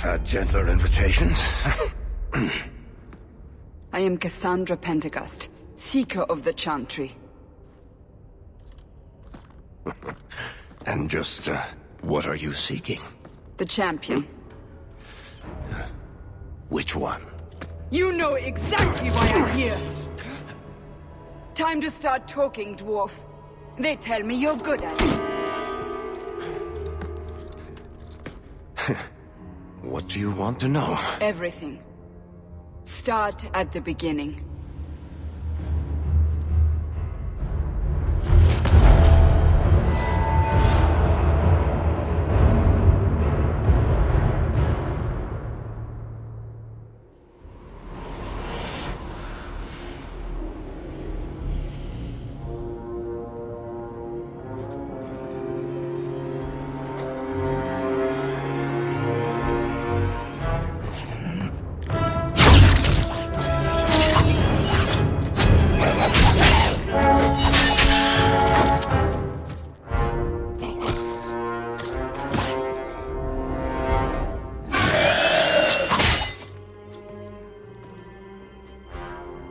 had gentler invitations. I am Cassandra Pentecost, Seeker of the Chantry. And just, what are you seeking? The champion. Which one? You know exactly why I'm here! Time to start talking, dwarf. They tell me you're good at it. What do you want to know? Everything. Start at the beginning.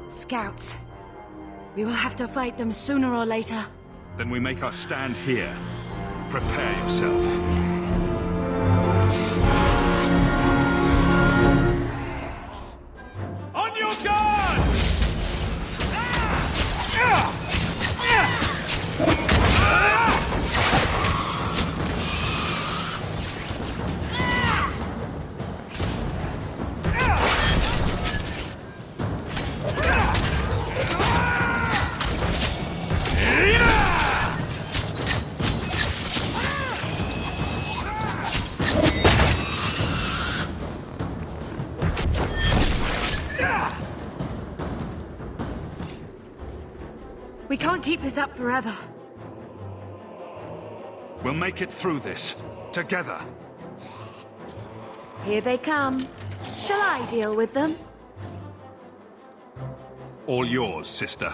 Scouts. We will have to fight them sooner or later. Then we make our stand here. Prepare yourself. On your guard! We can't keep this up forever. We'll make it through this. Together. Here they come. Shall I deal with them? All yours, sister.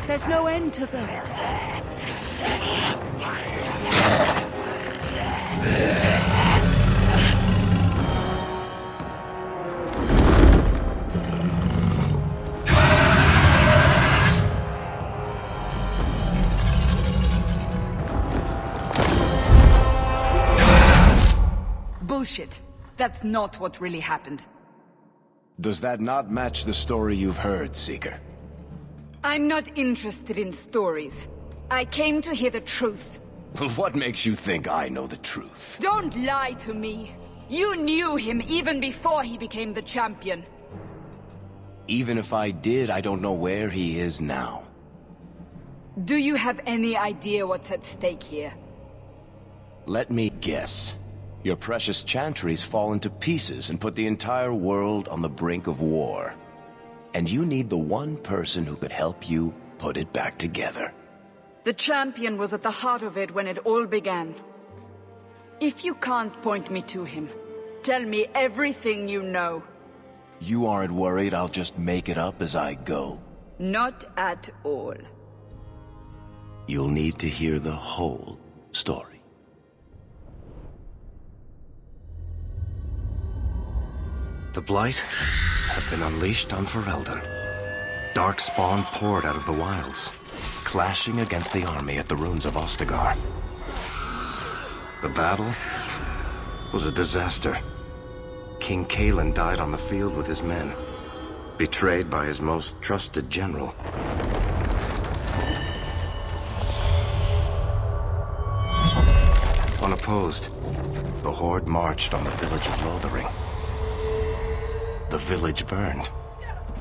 There's no end to them. Bullshit. That's not what really happened. Does that not match the story you've heard, Seeker? I'm not interested in stories. I came to hear the truth. What makes you think I know the truth? Don't lie to me. You knew him even before he became the champion. Even if I did, I don't know where he is now. Do you have any idea what's at stake here? Let me guess. Your precious chantries fallen to pieces and put the entire world on the brink of war. and you need the one person who could help you put it back together. The champion was at the heart of it when it all began. If you can't point me to him, tell me everything you know. You aren't worried I'll just make it up as I go? Not at all. You'll need to hear the whole story. The Blight had been unleashed on Ferelden. Darkspawn poured out of the wilds, clashing against the army at the ruins of Ostagar. The battle was a disaster. King Cailan died on the field with his men, betrayed by his most trusted general. Unopposed, the Horde marched on the village of Lothering. The village burned,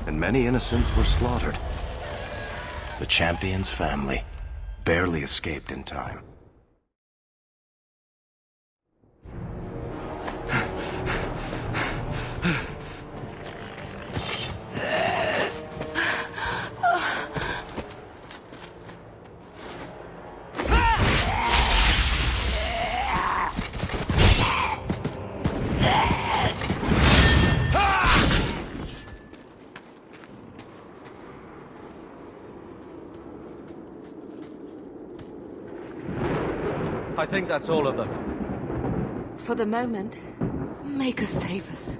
and many innocents were slaughtered. The champion's family barely escaped in time. I think that's all of them. For the moment, Maker save us.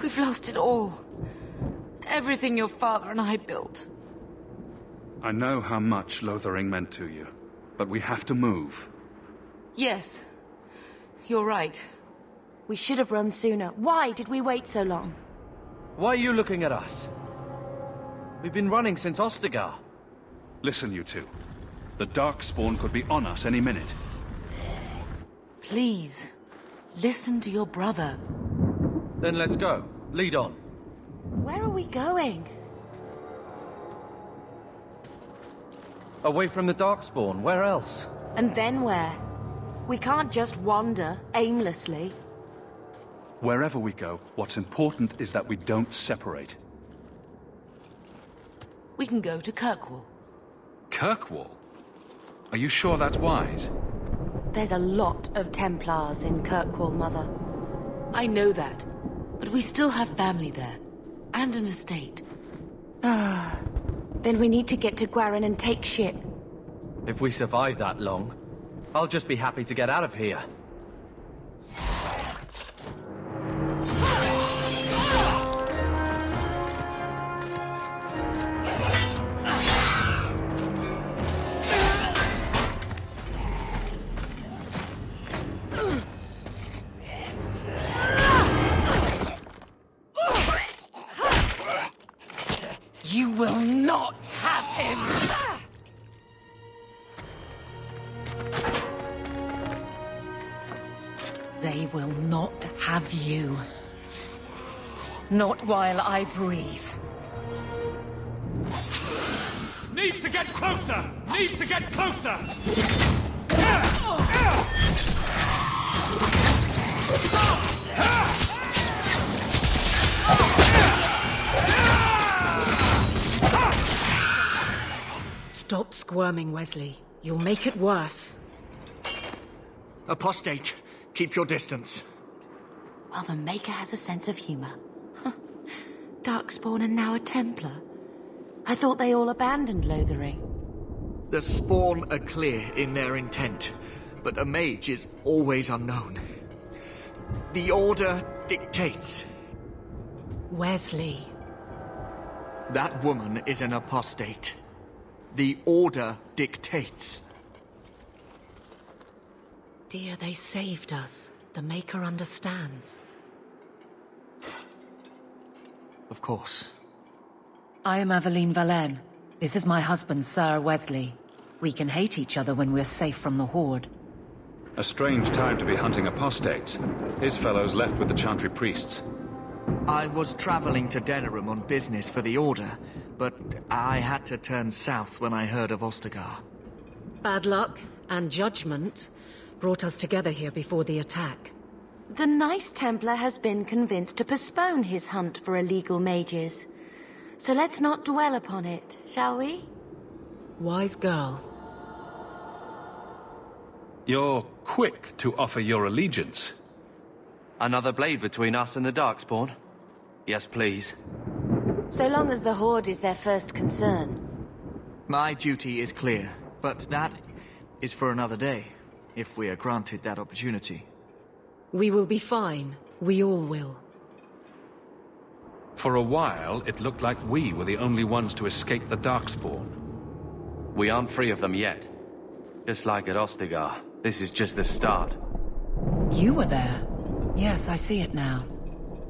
We've lost it all. Everything your father and I built. I know how much Lothering meant to you, but we have to move. Yes. You're right. We should have run sooner. Why did we wait so long? Why are you looking at us? We've been running since Ostagar. Listen, you two. The darkspawn could be on us any minute. Please, listen to your brother. Then let's go. Lead on. Where are we going? Away from the darkspawn. Where else? And then where? We can't just wander aimlessly. Wherever we go, what's important is that we don't separate. We can go to Kirkwall. Kirkwall? Are you sure that's wise? There's a lot of Templars in Kirkwall, Mother. I know that, but we still have family there, and an estate. Then we need to get to Gwarin and take ship. If we survive that long, I'll just be happy to get out of here. You will not have him! They will not have you. Not while I breathe. Need to get closer! Need to get closer! Stop squirming, Wesley. You'll make it worse. Apostate, keep your distance. Well, the Maker has a sense of humor. Darkspawn and now a Templar. I thought they all abandoned Lothering. The Spawn are clear in their intent, but a mage is always unknown. The Order dictates. Wesley. That woman is an apostate. The Order dictates. Dear, they saved us. The Maker understands. Of course. I am Aveline Valenne. This is my husband, Sir Wesley. We can hate each other when we're safe from the Horde. A strange time to be hunting apostates. His fellows left with the Chantry priests. I was traveling to Denerim on business for the Order, but I had to turn south when I heard of Ostagar. Bad luck and judgment brought us together here before the attack. The nice Templar has been convinced to postpone his hunt for illegal mages. so let's not dwell upon it, shall we? Wise girl. You're quick to offer your allegiance. Another blade between us and the darkspawn? Yes, please. So long as the Horde is their first concern. My duty is clear, but that is for another day, if we are granted that opportunity. We will be fine. We all will. For a while, it looked like we were the only ones to escape the darkspawn. We aren't free of them yet. Just like at Ostagar, this is just the start. You were there. Yes, I see it now.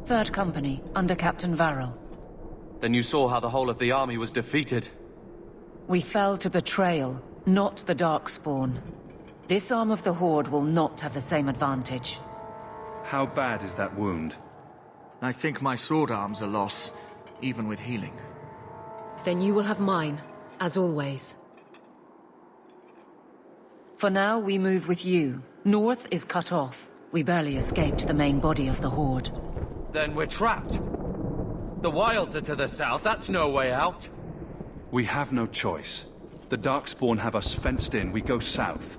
Third Company, under Captain Varel. Then you saw how the whole of the army was defeated. We fell to betrayal, not the darkspawn. This arm of the Horde will not have the same advantage. How bad is that wound? I think my sword arm's a loss, even with healing. Then you will have mine, as always. For now, we move with you. North is cut off. We barely escaped the main body of the Horde. Then we're trapped. The wilds are to the south, that's no way out. We have no choice. The darkspawn have us fenced in. We go south.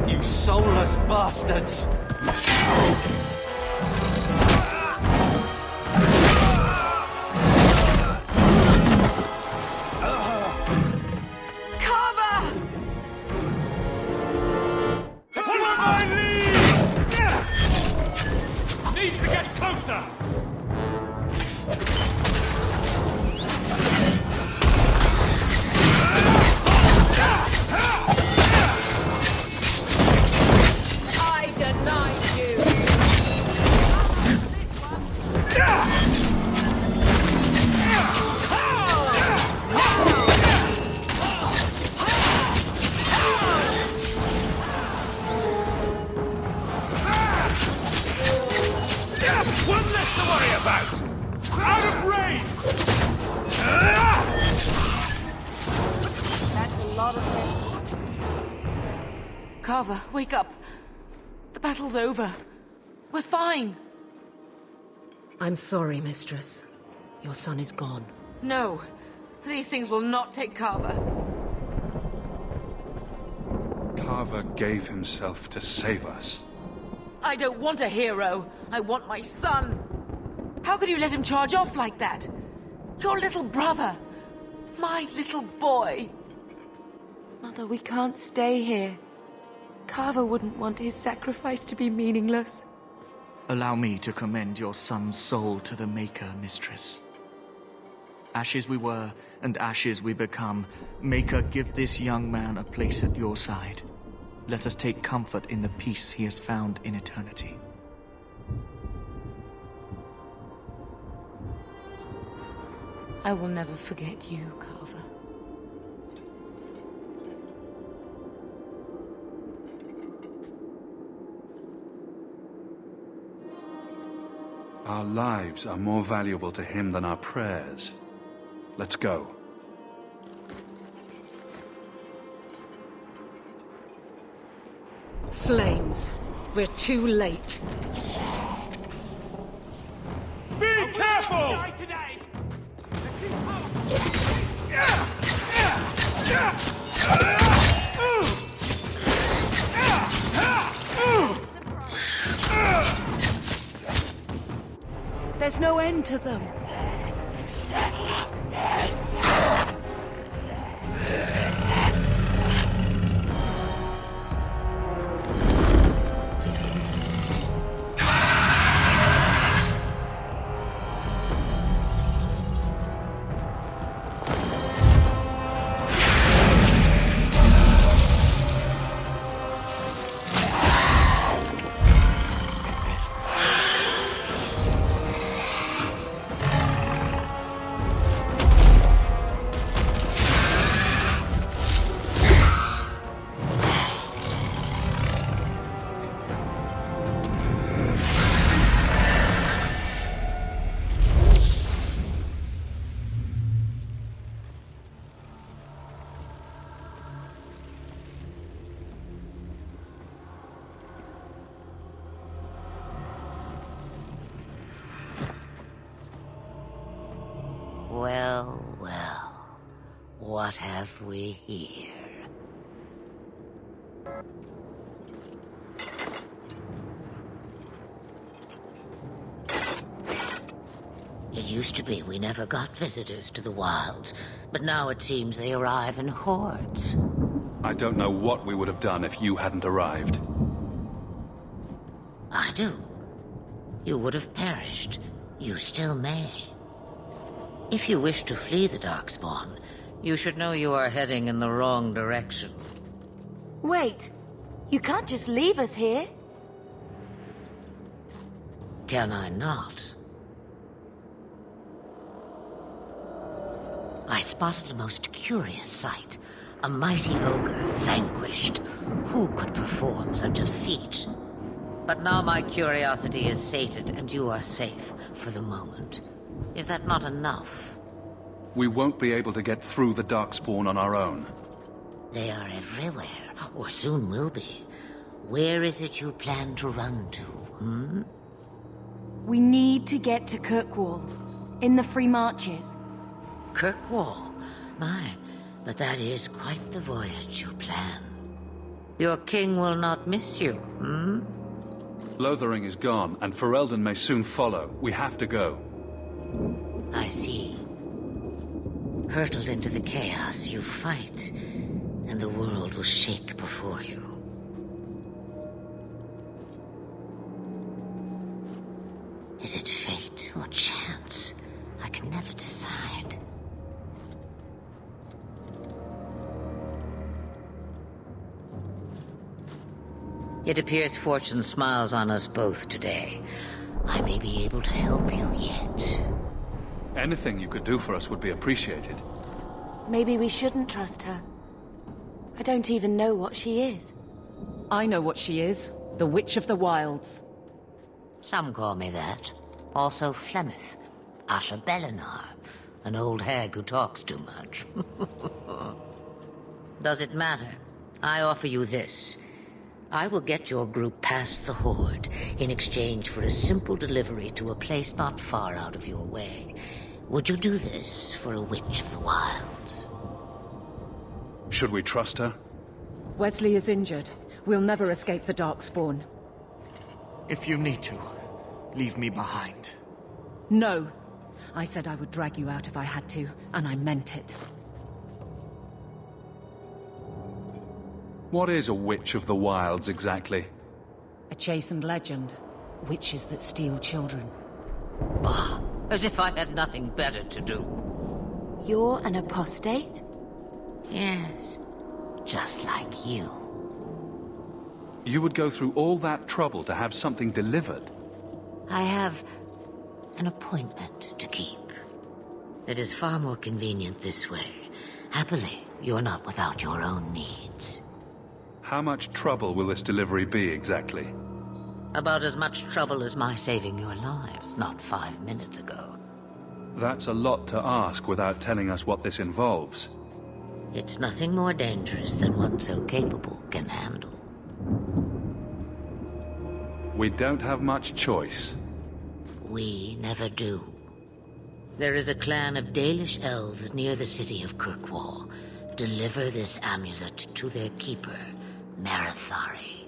You soulless bastards! Carver, wake up. The battle's over. We're fine. I'm sorry, Mistress. Your son is gone. No, these things will not take Carver. Carver gave himself to save us. I don't want a hero. I want my son. How could you let him charge off like that? Your little brother. My little boy. Mother, we can't stay here. Carver wouldn't want his sacrifice to be meaningless. Allow me to commend your son's soul to the Maker, Mistress. Ashes we were, and ashes we become. Maker, give this young man a place at your side. Let us take comfort in the peace he has found in eternity. I will never forget you, Carver. Our lives are more valuable to him than our prayers. Let's go. Flames. We're too late. Be careful! There's no end to them. What have we here? It used to be we never got visitors to the wilds, but now it seems they arrive in hordes. I don't know what we would have done if you hadn't arrived. I do. You would have perished. You still may. If you wish to flee the darkspawn, you should know you are heading in the wrong direction. Wait! You can't just leave us here. Can I not? I spotted a most curious sight. A mighty ogre vanquished. Who could perform such a feat? But now my curiosity is sated, and you are safe for the moment. Is that not enough? We won't be able to get through the darkspawn on our own. They are everywhere, or soon will be. Where is it you plan to run to, hmm? We need to get to Kirkwall, in the Free Marches. Kirkwall? My, but that is quite the voyage you plan. Your king will not miss you, hmm? Lothering is gone, and Ferelden may soon follow. We have to go. I see. Hurtled into the chaos, you fight, and the world will shake before you. Is it fate or chance? I can never decide. It appears fortune smiles on us both today. I may be able to help you yet. Anything you could do for us would be appreciated. Maybe we shouldn't trust her. I don't even know what she is. I know what she is. The Witch of the Wilds. Some call me that. Also Flemeth, Asha Belinar, an old hag who talks too much. Does it matter? I offer you this. I will get your group past the Horde in exchange for a simple delivery to a place not far out of your way. Would you do this for a Witch of the Wilds? Should we trust her? Wesley is injured. We'll never escape the Darkspawn. If you need to, leave me behind. No. I said I would drag you out if I had to, and I meant it. What is a Witch of the Wilds, exactly? A chastened legend. Witches that steal children. Bah, as if I had nothing better to do. You're an apostate? Yes, just like you. You would go through all that trouble to have something delivered? I have an appointment to keep. It is far more convenient this way. Happily, you're not without your own needs. How much trouble will this delivery be, exactly? About as much trouble as my saving your lives not 5 minutes ago. That's a lot to ask without telling us what this involves. It's nothing more dangerous than one so capable can handle. We don't have much choice. We never do. There is a clan of Dalish elves near the city of Kirkwall. Deliver this amulet to their keeper, Marithari.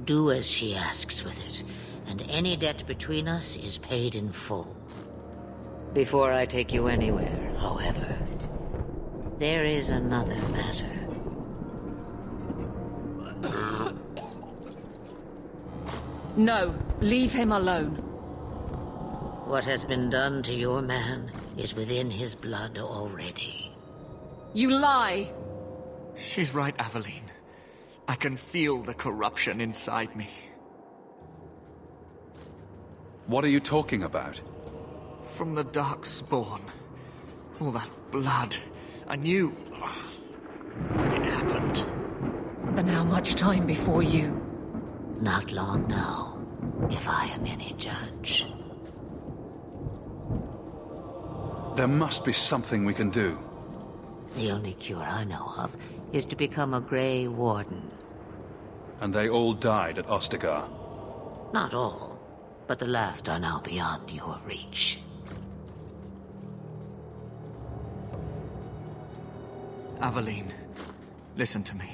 Do as she asks with it, and any debt between us is paid in full. Before I take you anywhere, however, there is another matter. No, leave him alone. What has been done to your man is within his blood already. You lie! She's right, Aveline. I can feel the corruption inside me. What are you talking about? From the Darkspawn. All that blood. I knew when it happened. And how much time before you? Not long now, if I am any judge. There must be something we can do. The only cure I know of is to become a Grey Warden. And they all died at Ostagar. Not all, but the last are now beyond your reach. Aveline, listen to me.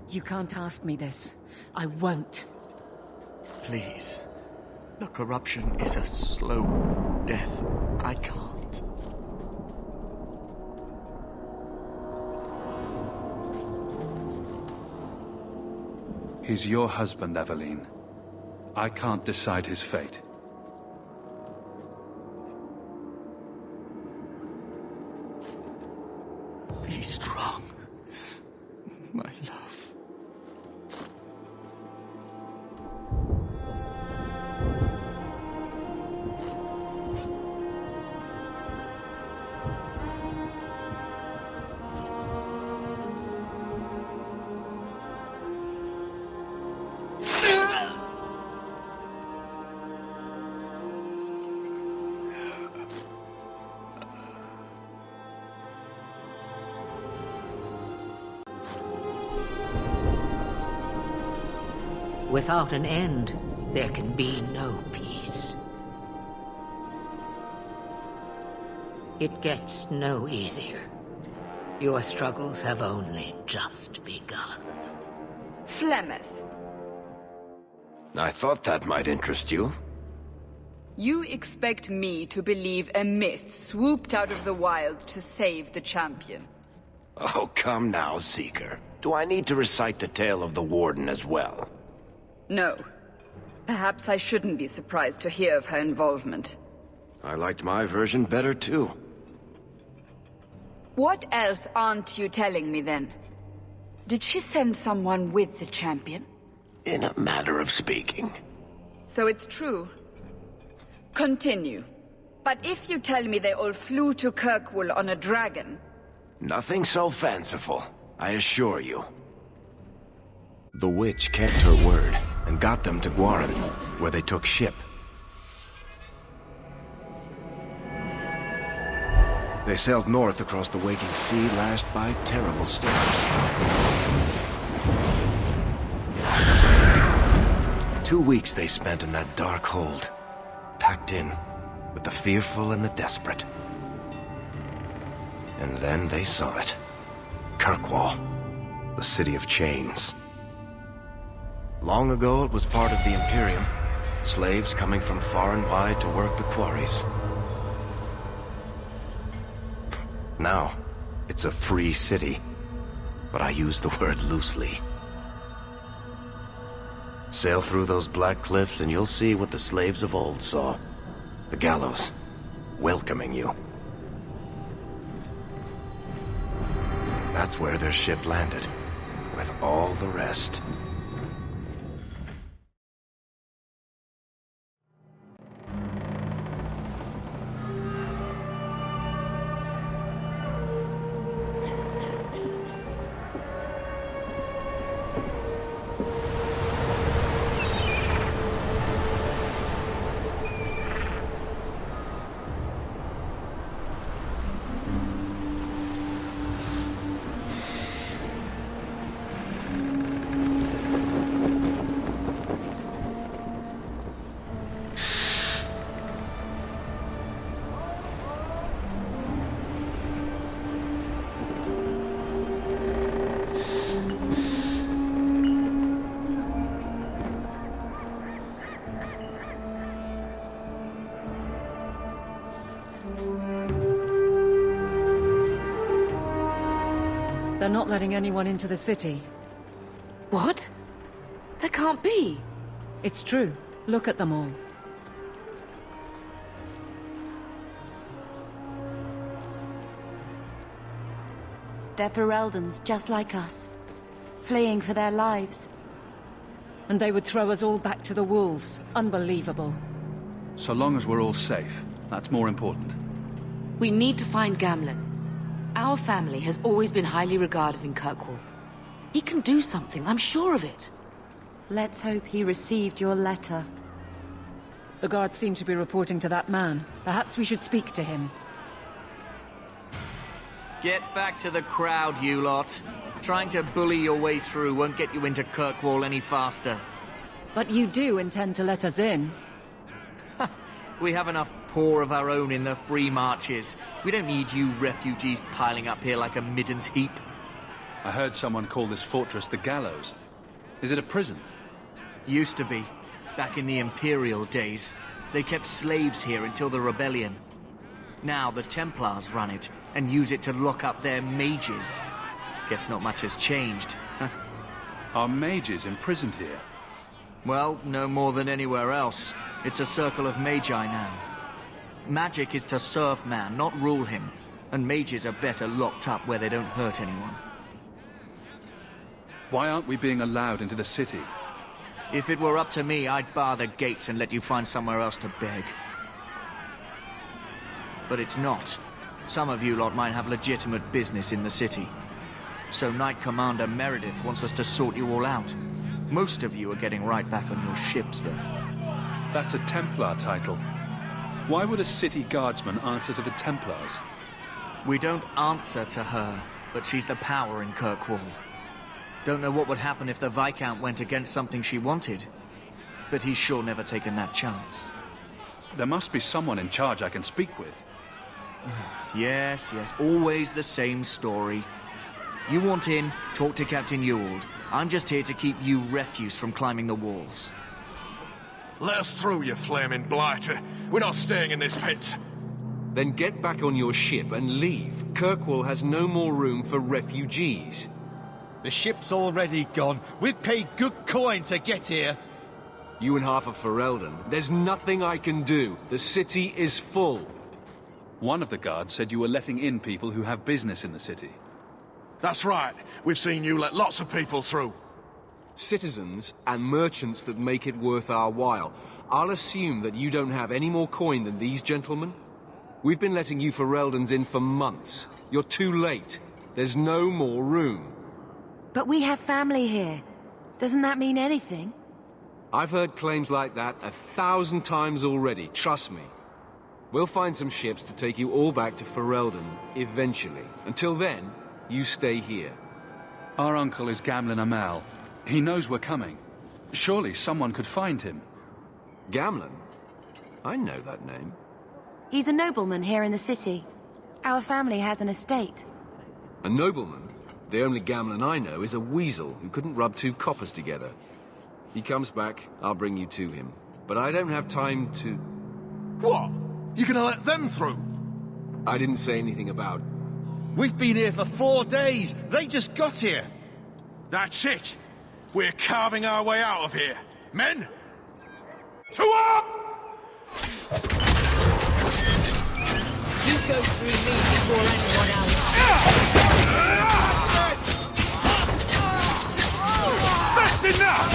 You can't ask me this. I won't. Please. The corruption is a slow death. I can't. He's your husband, Aveline. I can't decide his fate. Be strong, my love. Without an end, there can be no peace. It gets no easier. Your struggles have only just begun. Flemeth, I thought that might interest you. you expect me to believe a myth swooped out of the wild to save the champion? Oh, come now, Seeker. Do I need to recite the tale of the Warden as well? No. Perhaps I shouldn't be surprised to hear of her involvement. I liked my version better, too. What else aren't you telling me, then? Did she send someone with the champion? In a matter of speaking. So it's true. Continue. But if you tell me they all flew to Kirkwall on a dragon... Nothing so fanciful, I assure you. The witch kept her word, and got them to Guaran, where they took ship. They sailed north across the waking sea, lashed by terrible storms. 2 weeks they spent in that dark hold, packed in with the fearful and the desperate. And then they saw it. Kirkwall, the city of chains. Long ago it was part of the Imperium, slaves coming from far and wide to work the quarries. Now, it's a free city, but I use the word loosely. Sail through those black cliffs and you'll see what the slaves of old saw. The gallows, welcoming you. That's where their ship landed, with all the rest. They're not letting anyone into the city. What? There can't be. It's true. Look at them all. They're Fereldans, just like us. Fleeing for their lives. And they would throw us all back to the wolves. Unbelievable. So long as we're all safe, that's more important. We need to find Gamlen. Our family has always been highly regarded in Kirkwall. He can do something, I'm sure of it. Let's hope he received your letter. The guards seem to be reporting to that man. Perhaps we should speak to him. Get back to the crowd, you lot. Trying to bully your way through won't get you into Kirkwall any faster. But you do intend to let us in. We have enough poor of our own in the free marches. We don't need you refugees piling up here like a middens heap. I heard someone call this fortress the Gallows. Is it a prison? Used to be. Back in the Imperial days. They kept slaves here until the rebellion. Now the Templars run it, and use it to lock up their mages. Guess not much has changed. Are mages imprisoned here? Well, no more than anywhere else. It's a circle of magi now. Magic is to serve man, not rule him. And mages are better locked up where they don't hurt anyone. Why aren't we being allowed into the city? If it were up to me, I'd bar the gates and let you find somewhere else to beg. But it's not. Some of you lot might have legitimate business in the city. So Knight Commander Meredith wants us to sort you all out. Most of you are getting right back on your ships, though. That's a Templar title. Why would a city guardsman answer to the Templars? We don't answer to her, but she's the power in Kirkwall. Don't know what would happen if the Viscount went against something she wanted. But he's sure never taken that chance. There must be someone in charge I can speak with. Yes, always the same story. You want in, talk to Captain Ewald. I'm just here to keep you refuse from climbing the walls. Let us through, you flaming blighter. We're not staying in this pit. Then get back on your ship and leave. Kirkwall has no more room for refugees. The ship's already gone. We've paid good coin to get here. You and half of Ferelden. There's nothing I can do. The city is full. One of the guards said you were letting in people who have business in the city. That's right. We've seen you let lots of people through. Citizens and merchants that make it worth our while. I'll assume that you don't have any more coin than these gentlemen. We've been letting you Fereldens in for months. You're too late. There's no more room. But we have family here. Doesn't that mean anything? I've heard claims like that 1,000 times already, trust me. We'll find some ships to take you all back to Ferelden, eventually. Until then, you stay here. Our uncle is Gamlen Amal. He knows we're coming. Surely someone could find him. Gamlen? I know that name. He's a nobleman here in the city. Our family has an estate. A nobleman? The only Gamlen I know is a weasel who couldn't rub two coppers together. He comes back, I'll bring you to him. But I don't have time to... What? You're gonna let them through? I didn't say anything about... We've been here for 4 days. They just got here. That's it. We're carving our way out of here. Men, to up! You go through me before anyone else. That's enough!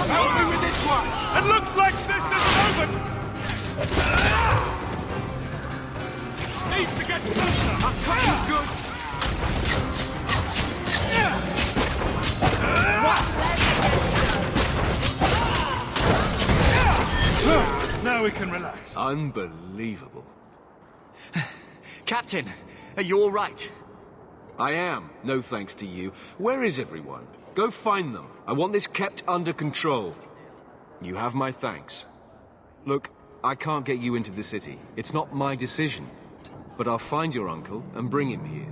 Help me with this one! It looks like this isn't over! Needs to get closer! I'm coming good! Now we can relax. Unbelievable. Captain, are you all right? I am, no thanks to you. Where is everyone? Go find them. I want this kept under control. You have my thanks. Look, I can't get you into the city. It's not my decision. But I'll find your uncle and bring him here.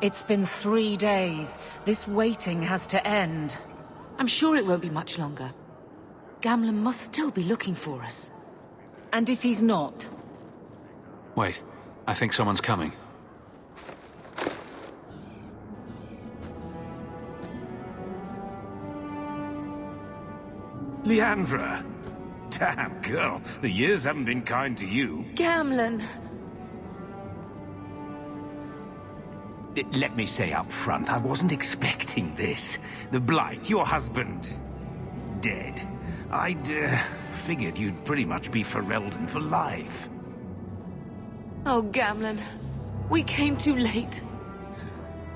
It's been 3 days. This waiting has to end. I'm sure it won't be much longer. Gamlen must still be looking for us. And if he's not? Wait, I think someone's coming. Leandra! Damn, girl, the years haven't been kind to you. Gamlen! Let me say up front, I wasn't expecting this. The Blight, your husband, dead. I'd figured you'd pretty much be Ferelden for life. Oh, Gamlen. We came too late.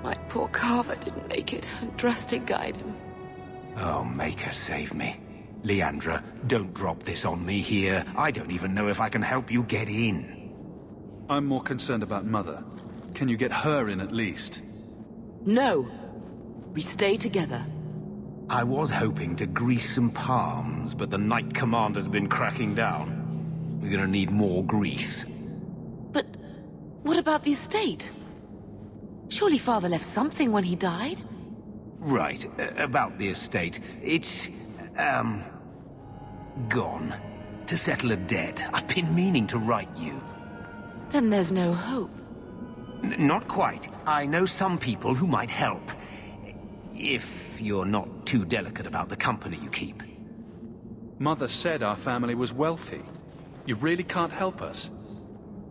My poor carver didn't make it, and Drastic guide him. Oh, Maker, save me. Leandra, don't drop this on me here. I don't even know if I can help you get in. I'm more concerned about Mother. Can you get her in at least? No. We stay together. I was hoping to grease some palms, but the Knight Commander's been cracking down. We're gonna need more grease. But what about the estate? Surely Father left something when he died? Right, about the estate. It's, gone. To settle a debt. I've been meaning to write you. Then there's no hope. Not quite. I know some people who might help. If you're not too delicate about the company you keep. Mother said our family was wealthy. You really can't help us.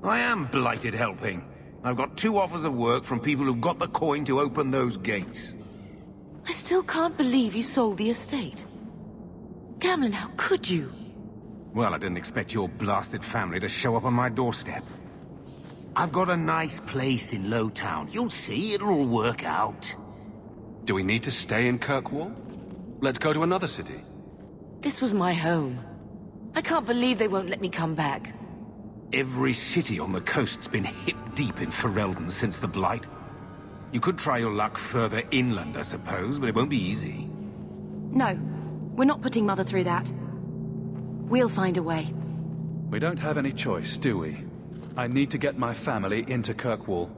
I am blighted helping. I've got 2 offers of work from people who've got the coin to open those gates. I still can't believe you sold the estate. Gamlen, how could you? Well, I didn't expect your blasted family to show up on my doorstep. I've got a nice place in Lowtown. You'll see, it'll all work out. Do we need to stay in Kirkwall? Let's go to another city. This was my home. I can't believe they won't let me come back. Every city on the coast's been hip-deep in Ferelden since the Blight. You could try your luck further inland, I suppose, but it won't be easy. No, we're not putting Mother through that. We'll find a way. We don't have any choice, do we? I need to get my family into Kirkwall.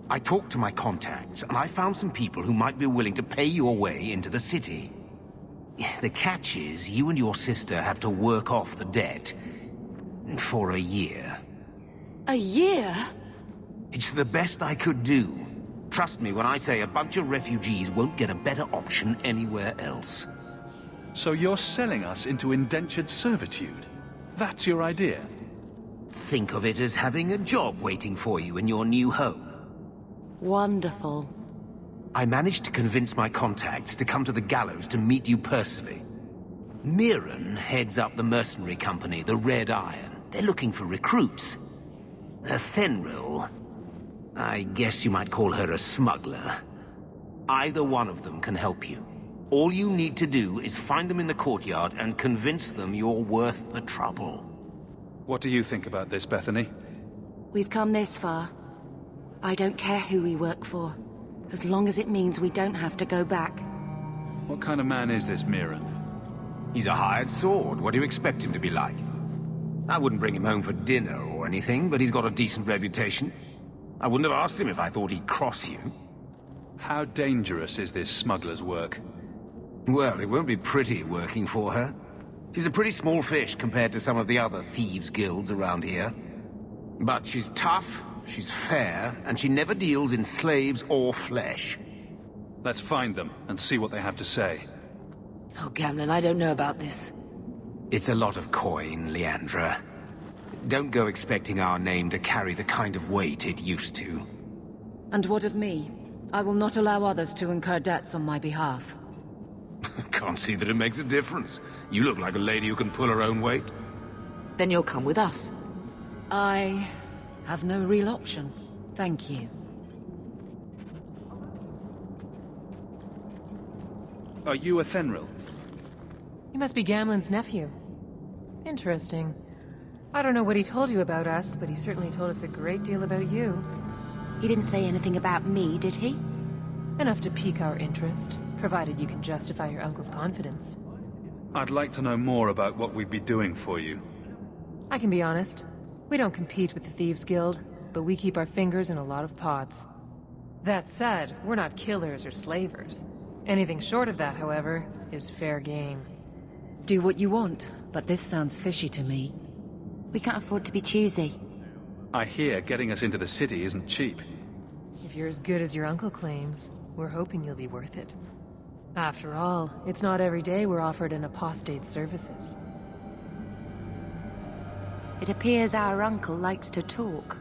I talked to my contacts, and I found some people who might be willing to pay your way into the city. The catch is, you and your sister have to work off the debt. For a year. A year? It's the best I could do. Trust me when I say a bunch of refugees won't get a better option anywhere else. So you're selling us into indentured servitude? That's your idea? Think of it as having a job waiting for you in your new home. Wonderful. I managed to convince my contacts to come to the gallows to meet you personally. Mirren heads up the mercenary company, the Red Iron. They're looking for recruits. Fenril, I guess you might call her a smuggler. Either one of them can help you. All you need to do is find them in the courtyard and convince them you're worth the trouble. What do you think about this, Bethany? We've come this far. I don't care who we work for, as long as it means we don't have to go back. What kind of man is this Mirren? He's a hired sword. What do you expect him to be like? I wouldn't bring him home for dinner or anything, but he's got a decent reputation. I wouldn't have asked him if I thought he'd cross you. How dangerous is this smuggler's work? Well, it won't be pretty working for her. She's a pretty small fish compared to some of the other thieves' guilds around here. But she's tough, she's fair, and she never deals in slaves or flesh. Let's find them and see what they have to say. Oh, Gamlen, I don't know about this. It's a lot of coin, Leandra. Don't go expecting our name to carry the kind of weight it used to. And what of me? I will not allow others to incur debts on my behalf. Can't see that it makes a difference. You look like a lady who can pull her own weight. Then you'll come with us. I have no real option. Thank you. Are you a Fenril? You must be Gamlen's nephew. Interesting. I don't know what he told you about us, but he certainly told us a great deal about you. He didn't say anything about me, did he? Enough to pique our interest, provided you can justify your uncle's confidence. I'd like to know more about what we'd be doing for you. I can be honest. We don't compete with the Thieves' Guild, but we keep our fingers in a lot of pots. That said, we're not killers or slavers. Anything short of that, however, is fair game. Do what you want, but this sounds fishy to me. We can't afford to be choosy. I hear getting us into the city isn't cheap. If you're as good as your uncle claims, we're hoping you'll be worth it. After all, it's not every day we're offered an apostate's services. It appears our uncle likes to talk.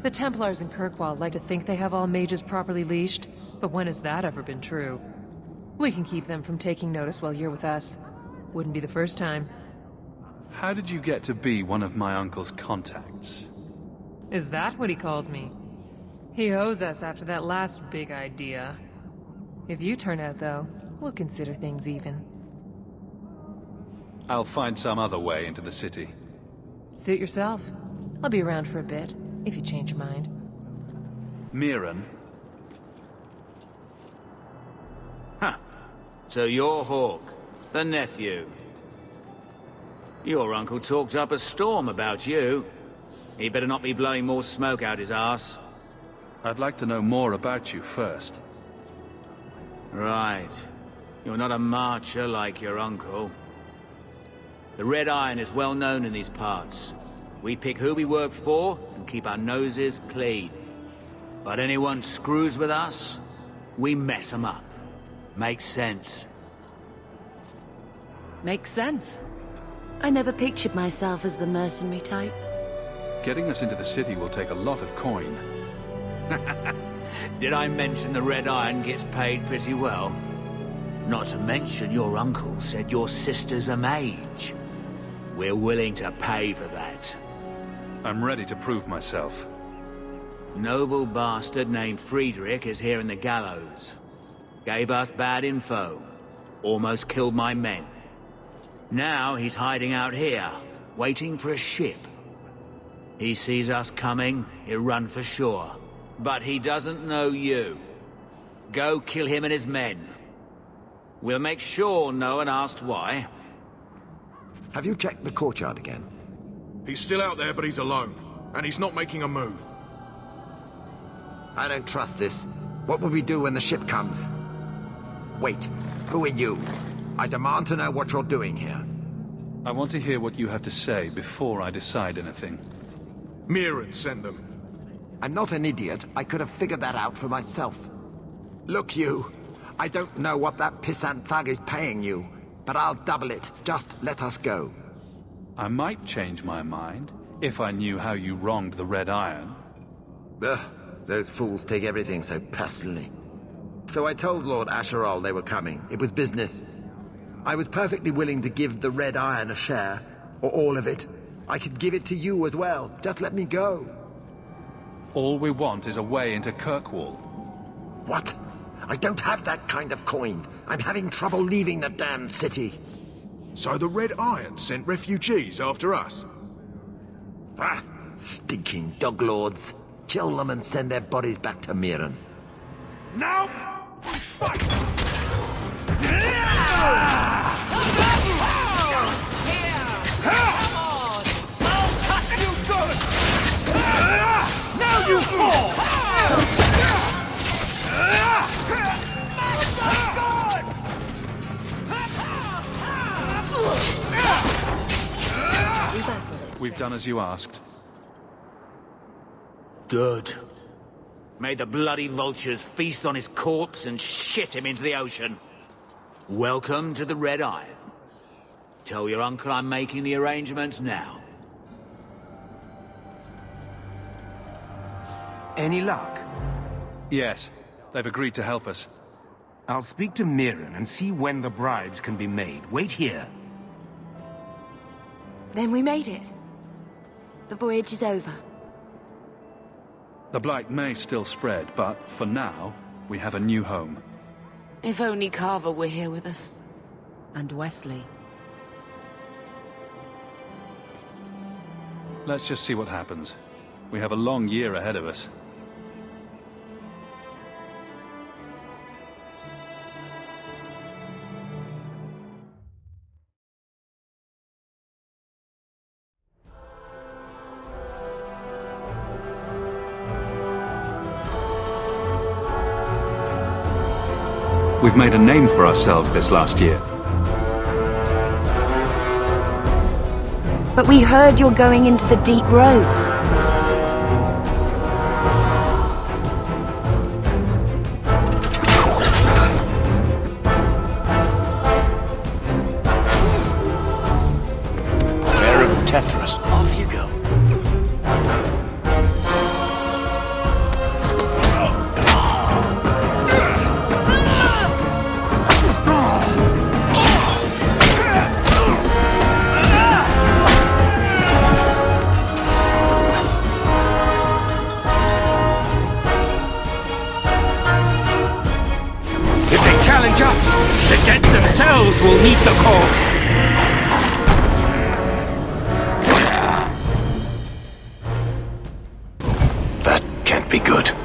The Templars in Kirkwall like to think they have all mages properly leashed, but when has that ever been true? We can keep them from taking notice while you're with us. Wouldn't be the first time. How did you get to be one of my uncle's contacts? Is that what he calls me? He owes us after that last big idea. If you turn out, though, we'll consider things even. I'll find some other way into the city. Suit yourself. I'll be around for a bit, if you change your mind. Mirren? Huh. So you're Hawke, the nephew. Your uncle talked up a storm about you. He better not be blowing more smoke out his arse. I'd like to know more about you first. Right. You're not a marcher like your uncle. The Red Iron is well known in these parts. We pick who we work for and keep our noses clean. But anyone screws with us, we mess them up. Makes sense. Makes sense. I never pictured myself as the mercenary type. Getting us into the city will take a lot of coin. Did I mention the Red Iron gets paid pretty well? Not to mention your uncle said your sister's a mage. We're willing to pay for that. I'm ready to prove myself. Noble bastard named Friedrich is here in the gallows. Gave us bad info. Almost killed my men. Now he's hiding out here, waiting for a ship. He sees us coming, he'll run for sure. But he doesn't know you. Go kill him and his men. We'll make sure no one asks why. Have you checked the courtyard again? He's still out there, but he's alone. And he's not making a move. I don't trust this. What will we do when the ship comes? Wait, who are you? I demand to know what you're doing here. I want to hear what you have to say before I decide anything. Mirren sent them. I'm not an idiot. I could have figured that out for myself. Look, you. I don't know what that pissant thug is paying you, but I'll double it. Just let us go. I might change my mind, if I knew how you wronged the Red Iron. Ugh, those fools take everything so personally. So I told Lord Asherall they were coming. It was business. I was perfectly willing to give the Red Iron a share, or all of it. I could give it to you as well. Just let me go. All we want is a way into Kirkwall. What? I don't have that kind of coin. I'm having trouble leaving the damned city. So the Red Iron sent refugees after us? Ah, stinking dog lords. Kill them and send their bodies back to Mirren. Now! Fight! Now you fall! We've done as you asked. Good. May the bloody vultures feast on his corpse and shit him into the ocean. Welcome to the Red Iron. Tell your uncle I'm making the arrangements now. Any luck? Yes. They've agreed to help us. I'll speak to Mirren and see when the bribes can be made. Wait here. Then we made it. The voyage is over. The Blight may still spread, but for now, we have a new home. If only Carver were here with us. And Wesley. Let's just see what happens. We have a long year ahead of us. We've made a name for ourselves this last year. But we heard you're going into the deep roads. Bear of Tetris, off you go. dead themselves will meet the call. That can't be good.